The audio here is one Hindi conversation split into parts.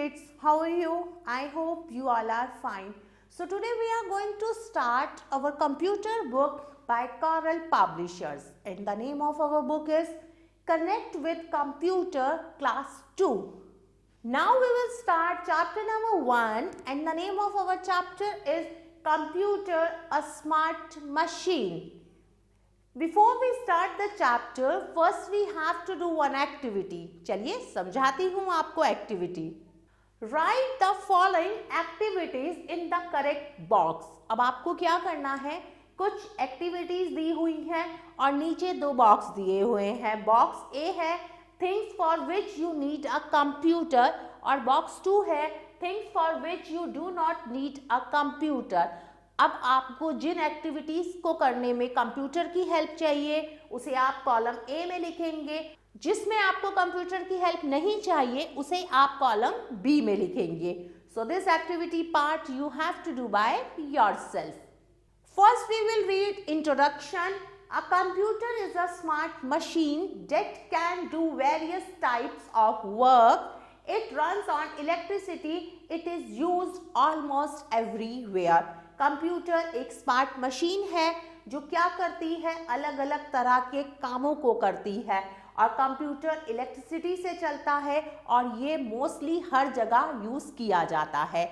kids, how are you? I hope you all are fine. So today we are going to start our computer book by Coral Publishers, and the name of our book is Connect with Computer Class 2. Now we will start chapter number 1, and the name of our chapter is Computer, a Smart Machine. Before we start the chapter, first we have to do one activity. चलिए समझाती हूँ आपको activity. Write the following activities in the correct box. अब आपको क्या करना है, कुछ activities दी हुई हैं और नीचे दो box दिए हुए हैं. Box A है things for which you need a computer और box 2 है things for which you do not need a computer. अब आपको जिन एक्टिविटीज को करने में कंप्यूटर की हेल्प चाहिए उसे आप कॉलम ए में लिखेंगे, जिसमें आपको कंप्यूटर की हेल्प नहीं चाहिए उसे आप कॉलम बी में लिखेंगे. So this activity part you have to do by yourself. First we will read introduction. A computer is a smart machine that can do various types of work. It runs on electricity. It is used almost everywhere. Computer एक स्मार्ट मशीन है जो क्या करती है, अलग अलग तरह के कामों को करती है और कंप्यूटर इलेक्ट्रिसिटी से चलता है और ये मोस्टली हर जगह यूज किया जाता है.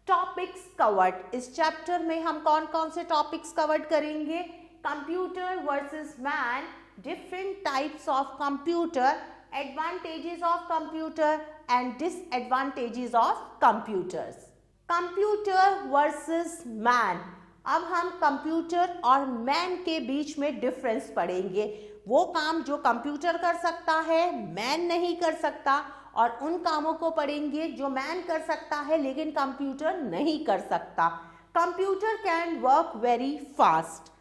Topics covered. इस चैप्टर में हम कौन कौन से टॉपिक्स कवर्ड करेंगे? Computer versus man, different types of computer, advantages of computer and disadvantages of computers. Computer versus man. अब हम कंप्यूटर और मैन के बीच में डिफरेंस पढ़ेंगे. वो काम जो कंप्यूटर कर सकता है मैन नहीं कर सकता, और उन कामों को पढ़ेंगे जो मैन कर सकता है लेकिन कंप्यूटर नहीं कर सकता. Computer can work very fast.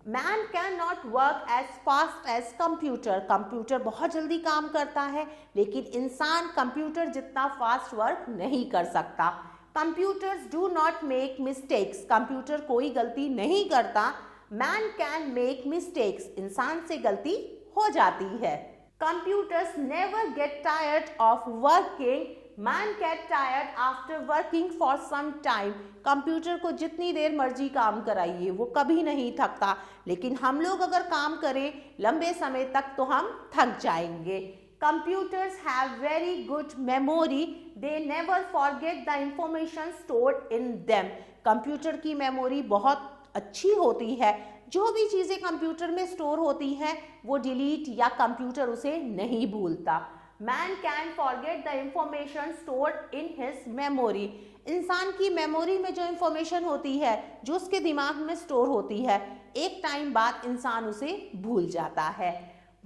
Man can not work as fast as computer. Computer बहुत जल्दी काम करता है लेकिन इंसान कंप्यूटर जितना फास्ट वर्क नहीं कर सकता. Computers do not make mistakes. Computer कोई गलती नहीं करता. Man can make mistakes. इंसान से गलती हो जाती है. Computers never get tired of working. Man get tired after working for some time. Computer को जितनी देर मर्जी काम कराइए वो कभी नहीं थकता, लेकिन हम लोग अगर काम करें लंबे समय तक तो हम थक जाएंगे. Computers have very good memory. They never forget the information stored in them. Computer की मेमोरी बहुत अच्छी होती है. जो भी चीज़ें कंप्यूटर में स्टोर होती हैं वो डिलीट या कंप्यूटर उसे नहीं भूलता. Man can forget the information stored in his memory. इंसान की मेमोरी में जो इंफॉर्मेशन होती है, जो उसके दिमाग में स्टोर होती है, एक टाइम बाद इंसान उसे भूल जाता है.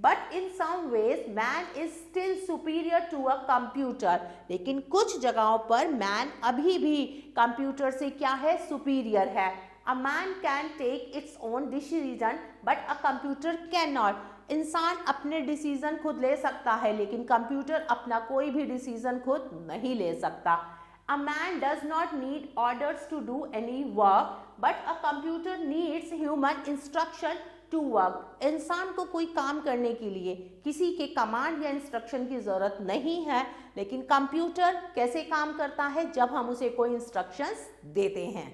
But in some ways man is still superior to a computer. लेकिन कुछ जगहों पर मैन अभी भी कंप्यूटर से क्या है, सुपीरियर है. A man can take its own decision but a computer cannot. इंसान अपने डिसीजन खुद ले सकता है लेकिन कंप्यूटर अपना कोई भी डिसीजन खुद नहीं ले सकता. A man does not need orders to do any work but a computer needs human instruction to work. इंसान को कोई काम करने के लिए किसी के कमांड या इंस्ट्रक्शन की जरूरत नहीं है, लेकिन कंप्यूटर कैसे काम करता है, जब हम उसे कोई इंस्ट्रक्शंस देते हैं.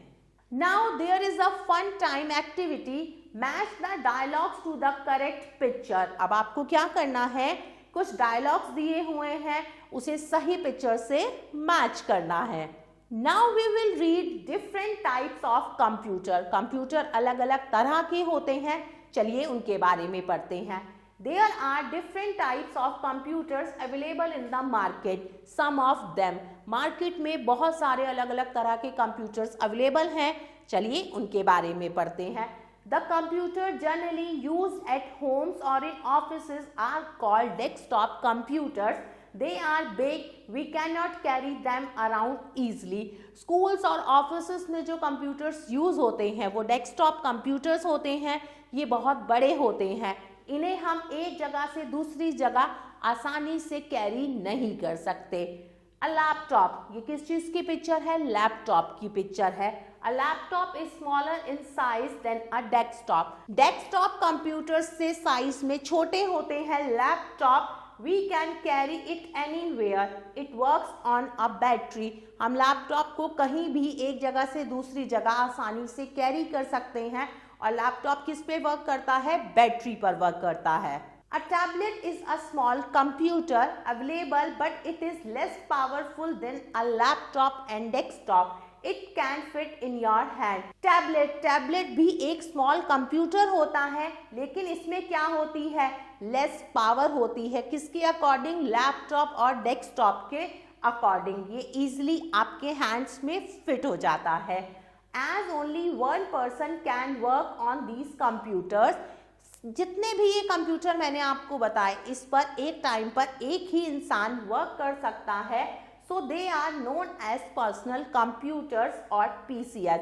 Now there is a fun time activity. Match the dialogues to the correct picture. अब आपको क्या करना है, कुछ डायलॉग्स दिए हुए हैं उसे सही पिक्चर से मैच करना है. Now we will read different types of computer. Computer अलग अलग तरह के होते हैं, चलिए उनके बारे में पढ़ते हैं. There are different types of computers available in the market. Some of them. Market में बहुत सारे अलग अलग तरह के कंप्यूटर्स अवेलेबल हैं, चलिए उनके बारे में पढ़ते हैं. The computer generally used at homes or in offices are called desktop computers. They are big. We cannot carry them around easily. Schools और ऑफिसेस में जो कंप्यूटर्स यूज होते हैं वो डेस्कटॉप कंप्यूटर्स होते हैं. ये बहुत बड़े होते हैं. इन्हें हम एक जगह से दूसरी जगह आसानी से कैरी नहीं कर सकते. A laptop. ये किस चीज की पिक्चर है? लैपटॉप की पिक्चर है. A laptop is smaller in size than a desktop. Desktop computer से साइज में छोटे होते हैं laptop. we can carry it anywhere. It works on a battery. हम लैपटॉप को कहीं भी एक जगह से दूसरी जगह आसानी से कैरी कर सकते हैं और लैपटॉप किस पे वर्क करता है? बैटरी पर वर्क करता है. A tablet is a small computer available, but it is less powerful than a laptop and desktop. It can fit in your hand. Tablet भी एक स्मॉल कंप्यूटर होता है, लेकिन इसमें क्या होती है? लेस पावर होती है. किसके अकॉर्डिंग? लैपटॉप और डेस्कटॉप के अकॉर्डिंग. ये इजीली आपके हैंड्स में फिट हो जाता है. As only one person can work on these computers. जितने भी ये कंप्यूटर मैंने आपको बताए, इस पर एक टाइम पर एक ही इंसान वर्क कर सकता है. So they are known as personal computers और PCs.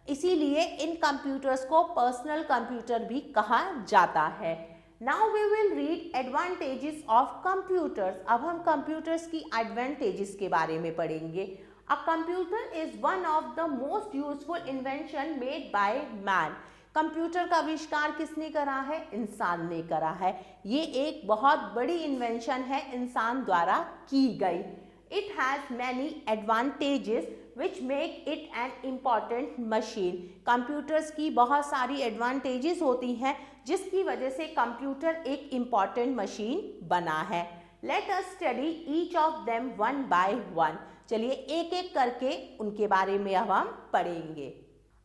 इसीलिए इन कंप्यूटर्स को पर्सनल कंप्यूटर भी कहा जाता है. Now we will read advantages of computers. अब हम कंप्यूटर्स की एडवांटेजेस के बारे में पढ़ेंगे. A computer is one of the most useful invention made by man. Computer का आविष्कार किसने करा है? इंसान ने करा है. ये एक बहुत बड़ी इन्वेंशन है, इंसान द्वारा की गई. It has many advantages which make it an important machine. Computers की बहुत सारी एडवांटेजेस होती हैं जिसकी वजह से कंप्यूटर एक इम्पॉर्टेंट मशीन बना है. Let us study each of them one by one. चलिए एक एक करके उनके बारे में अब हम पढ़ेंगे.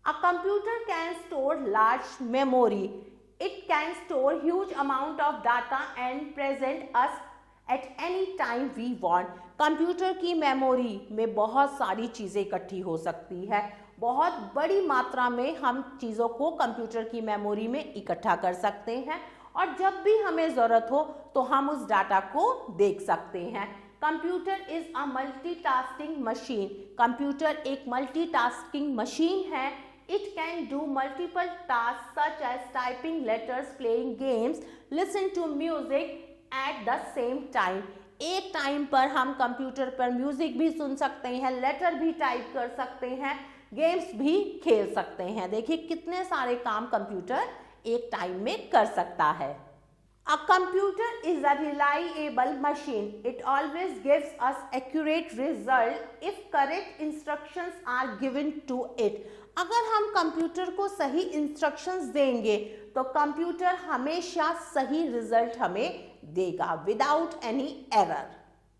A computer can store large memory. It can store huge amount of data and present us at any time we want. Computer की मेमोरी में बहुत सारी चीज़ें इकट्ठी हो सकती है. बहुत बड़ी मात्रा में हम चीज़ों को कंप्यूटर की मेमोरी में इकट्ठा कर सकते हैं और जब भी हमें ज़रूरत हो तो हम उस डाटा को देख सकते हैं. Computer is a multitasking machine. Computer एक मल्टीटास्किंग मशीन है. It can do multiple tasks such as typing letters, playing games, listen to music at the same time. एक टाइम पर हम कंप्यूटर पर म्यूजिक भी सुन सकते हैं, लेटर भी टाइप कर सकते हैं, गेम्स भी खेल सकते हैं. देखिए कितने सारे काम कंप्यूटर एक टाइम में कर सकता है. A computer is a reliable machine. It always gives us accurate result if correct instructions are given to it. अगर हम कंप्यूटर को सही इंस्ट्रक्शंस देंगे तो कंप्यूटर हमेशा सही रिजल्ट हमें देगा without any error.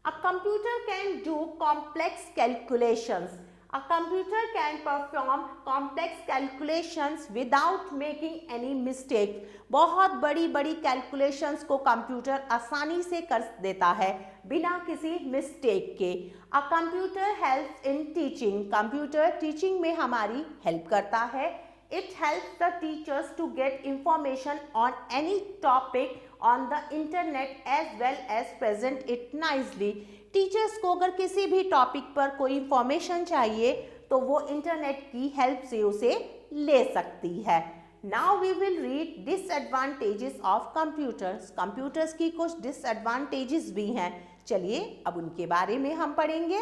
A computer can do complex calculations. A computer can perform complex calculations without making any mistake. बहुत बड़ी बड़ी कैलकुलेशंस को कंप्यूटर आसानी से कर देता है बिना किसी मिस्टेक के. A computer helps in teaching. Computer teaching में हमारी हेल्प करता है. It helps the teachers to get information on any topic on the internet as well as present it nicely. Teachers को अगर किसी भी टॉपिक पर कोई इंफॉर्मेशन चाहिए तो वो इंटरनेट की हेल्प से उसे ले सकती है. Now we will read disadvantages of computers. Computers की कुछ डिसएडवांटेजेस भी हैं. चलिए अब उनके बारे में हम पढ़ेंगे.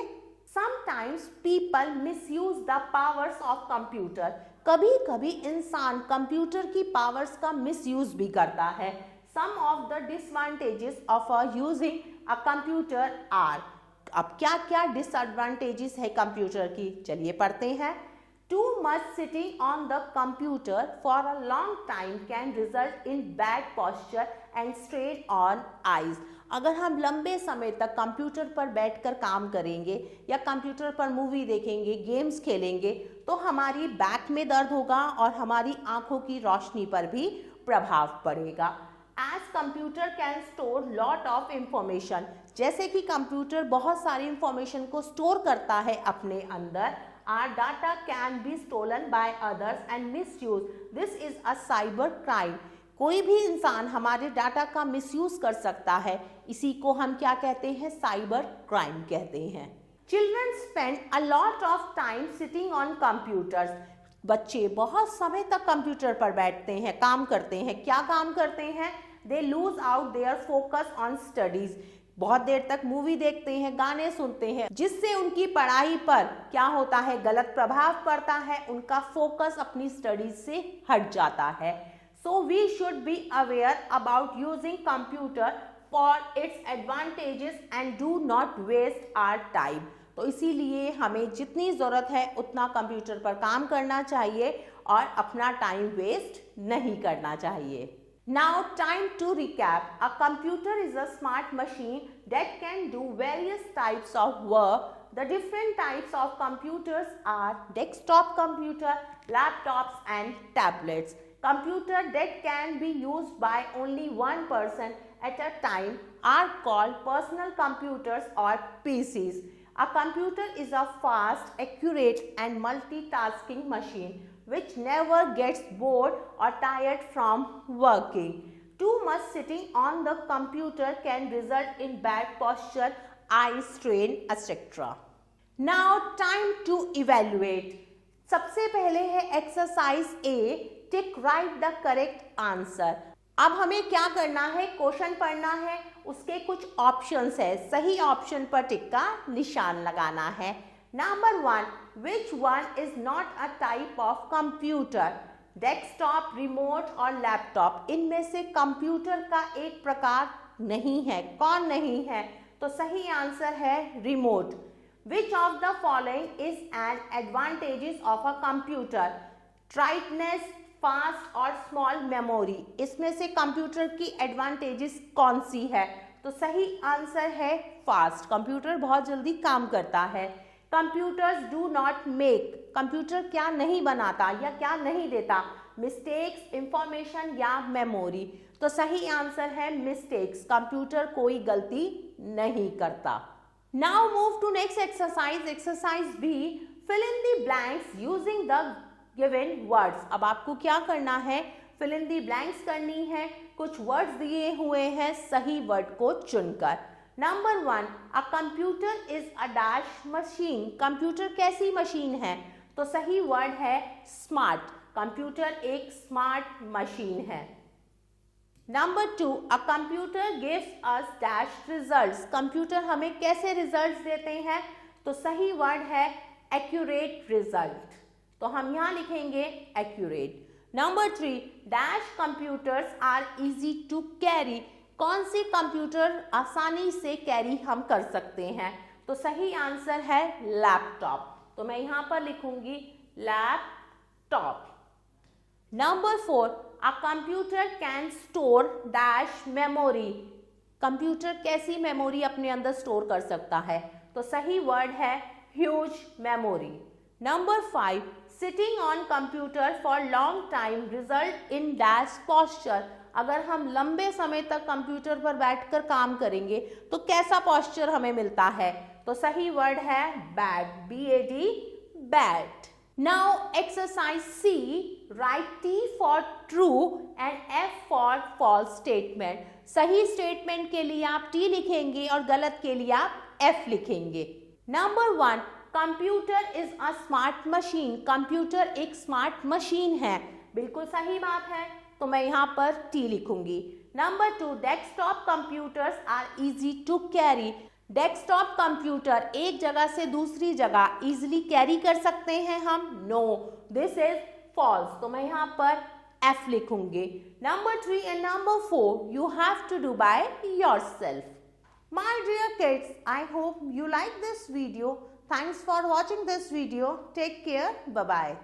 Sometimes people misuse the powers of computer. कभी कभी इंसान कंप्यूटर की पावर्स का मिसयूज भी करता है. Some of the disadvantages of using a computer are. अब क्या क्या डिसएडवांटेजेस है कंप्यूटर की, चलिए पढ़ते हैं. Too much sitting on the computer for a long time can result in bad posture and strain on eyes. अगर हम लंबे समय तक कंप्यूटर पर बैठकर काम करेंगे या कंप्यूटर पर मूवी देखेंगे, गेम्स खेलेंगे तो हमारी बैक में दर्द होगा और हमारी आंखों की रोशनी पर भी प्रभाव पड़ेगा. As computer can store lot of information. जैसे कि कंप्यूटर बहुत सारी इंफॉर्मेशन को स्टोर करता है अपने अंदर. Our data can be stolen by others and misused. This is a cyber crime. कोई भी इंसान हमारे डाटा का मिसयूज कर सकता है. इसी को हम क्या कहते हैं? साइबर क्राइम कहते हैं. Children spend a lot of time sitting on computers. बच्चे बहुत समय तक कंप्यूटर पर बैठते हैं, काम करते हैं. क्या काम करते हैं? They lose out their focus on studies. बहुत देर तक मूवी देखते हैं, गाने सुनते हैं, जिससे उनकी पढ़ाई पर क्या होता है? गलत प्रभाव पड़ता है. उनका फोकस अपनी स्टडीज से हट जाता है. So we should be aware about using computer for its advantages and do not waste our time. तो इसीलिए हमें जितनी ज़रूरत है उतना कंप्यूटर पर काम करना चाहिए और अपना टाइम वेस्ट नहीं करना चाहिए. Now time to recap. A computer is a smart machine that can do various types of work. The different types of computers are desktop computer, laptops and tablets. Computer that can be used by only one person at a time are called personal computers or PCs. A computer is a fast, accurate and multitasking machine which never gets bored or tired from working. Too much sitting on the computer can result in bad posture, eye strain, etc. Now time to evaluate. सबसे पहले है exercise A, tick right the correct answer. अब हमें क्या करना है, क्वेश्चन पढ़ना है, उसके कुछ ऑप्शंस है, सही ऑप्शन पर टिक का निशान लगाना है. Number 1, which one is not a type of computer? Desktop, remote और लैपटॉप इनमें से कंप्यूटर का एक प्रकार नहीं है. कौन नहीं है? तो सही आंसर है remote. Which of the following is an advantages of a computer? Brightness, fast और स्मॉल मेमोरी. इसमें से कंप्यूटर की एडवांटेजेस कौन सी है? तो सही आंसर है फास्ट. कंप्यूटर बहुत जल्दी काम करता है. Computers do not make. Computer क्या नहीं बनाता या क्या नहीं देता? मिस्टेक्स, इंफॉर्मेशन या मेमोरी. तो सही आंसर है मिस्टेक्स. कंप्यूटर कोई गलती नहीं करता. Now move to next exercise. Exercise B, fill in the blanks using the given words. अब आपको क्या करना है? fill in the blanks करनी है. कुछ words दिए हुए हैं, सही word को चुनकर. Number 1, a computer is a dash machine. Computer कैसी मशीन है? तो सही word है smart. कंप्यूटर एक स्मार्ट मशीन है. Number 2, a computer gives us dash results. Computer हमें कैसे रिजल्ट्स देते हैं? तो सही वर्ड है accurate result. तो हम यहाँ लिखेंगे accurate. Number 3, dash computers are easy to carry. कौन सी कंप्यूटर आसानी से कैरी हम कर सकते हैं? तो सही आंसर है लैपटॉप. तो मैं यहाँ पर लिखूंगी laptop. Number 4, a computer can store dash memory. Computer कैसी मेमोरी अपने अंदर स्टोर कर सकता है? तो सही वर्ड है huge memory. Number 5, sitting on computer for long time result in dash posture. अगर हम लंबे समय तक कंप्यूटर पर बैठकर काम करेंगे तो कैसा पोस्चर हमें मिलता है? तो सही वर्ड है bad. BAD, bad. Now exercise C, write T for true and F for false statement. सही स्टेटमेंट के लिए आप T लिखेंगे और गलत के लिए आप F लिखेंगे. Number 1, computer is a smart machine. Computer एक स्मार्ट मशीन है. बिल्कुल सही बात है, तो मैं यहाँ पर T लिखूंगी. Number 2, desktop computers are easy to carry. Desktop computer एक जगह से दूसरी जगह इजिली कैरी कर सकते हैं हम? No, this is false. तो मैं यहाँ पर F लिखूंगी. Number 3 and number 4 you have to do by yourself. My dear kids, I hope you like this video. Thanks for watching this video. Take care. Bye bye.